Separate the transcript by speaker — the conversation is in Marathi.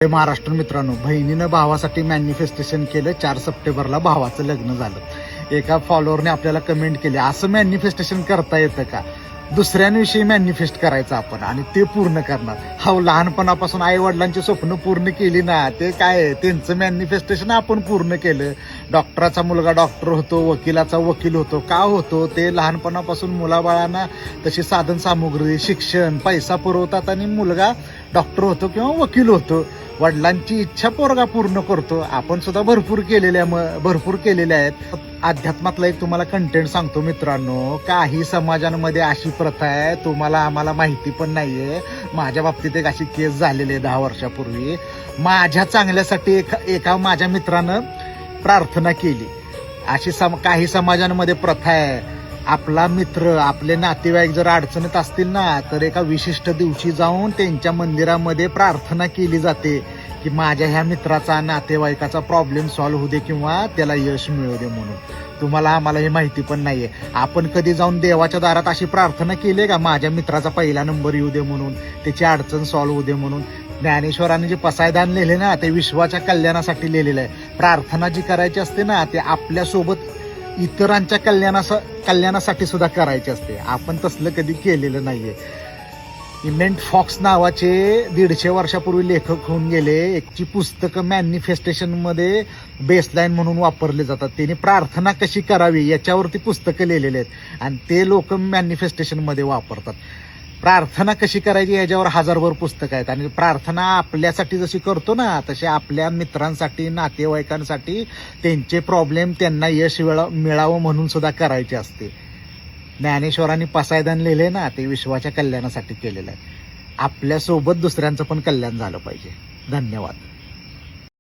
Speaker 1: महाराष्ट्र मित्रांनो, बहिणीनं भावासाठी मॅनिफेस्टेशन केलं. 4 सप्टेंबरला भावाचं लग्न झालं. एका फॉलोअरने आपल्याला कमेंट केली, असं मॅनिफेस्टेशन करता येतं का? दुसऱ्यांविषयी मॅनिफेस्ट करायचं आपण आणि ते पूर्ण करणार. हा, लहानपणापासून आई वडिलांची स्वप्न पूर्ण केली ना, ते काय त्यांचं मॅनिफेस्टेशन आपण पूर्ण केलं. डॉक्टराचा मुलगा डॉक्टर होतो, वकिलाचा वकील होतो. का होतो? ते लहानपणापासून मुलाबाळांना तशी साधन सामुग्री, शिक्षण, पैसा पुरवतात आणि मुलगा डॉक्टर होतो किंवा वकील होतो. वडिलांची इच्छा पोरगा पूर्ण करतो. आपण सुद्धा भरपूर केलेल्या आहेत. अध्यात्मातला एक तुम्हाला कंटेंट सांगतो मित्रांनो. काही समाजांमध्ये अशी प्रथा आहे, तुम्हाला आम्हाला माहिती पण नाहीये. माझ्या बाबतीत एक अशी केस झालेली आहे 10 वर्षापूर्वी. माझ्या चांगल्यासाठी एका माझ्या मित्रानं प्रार्थना केली. अशी काही समाजांमध्ये प्रथा आहे, आपला मित्र, आपले नातेवाईक जर अडचणीत असतील ना, तर एका विशिष्ट दिवशी जाऊन त्यांच्या मंदिरामध्ये प्रार्थना केली जाते की माझ्या ह्या मित्राचा, नातेवाईकाचा प्रॉब्लेम सॉल्व्ह होऊ दे किंवा त्याला यश मिळू दे म्हणून. तुम्हाला आम्हाला हे माहिती पण नाहीये. आपण कधी जाऊन देवाच्या दारात अशी प्रार्थना केली का, माझ्या मित्राचा पहिला नंबर येऊ दे म्हणून, त्याची अडचण सॉल्व्ह होऊ दे म्हणून? ज्ञानेश्वरांनी जे पसायदान लिहिले ना, ते विश्वाच्या कल्याणासाठी लिहिलेलं आहे. प्रार्थना जी करायची असते ना, ते आपल्यासोबत इतरांच्या कल्याणासाठी सुद्धा करायची असते. आपण तसलं कधी केलेलं नाहीये. इमेंट फॉक्स नावाचे 150 वर्षापूर्वी लेखक होऊन गेले. एकची पुस्तकं मॅनिफेस्टेशन मध्ये बेसलाईन म्हणून वापरले जातात. त्यांनी प्रार्थना कशी करावी याच्यावरती पुस्तकं लिहिलेले आहेत आणि ते लोक मॅनिफेस्टेशन मध्ये वापरतात. प्रार्थना कशी करायची याच्यावर हजारभर पुस्तकं आहेत. आणि प्रार्थना आपल्यासाठी जशी करतो ना, तशी आपल्या मित्रांसाठी, नातेवाईकांसाठी, त्यांचे प्रॉब्लेम त्यांना यश मिळावं म्हणून सुद्धा करायची असते. ज्ञानेश्वरांनी पसायदान लिहिले ना, ते विश्वाच्या कल्याणासाठी केलेलं आहे. आपल्यासोबत दुसऱ्यांचं पण कल्याण झालं पाहिजे. धन्यवाद.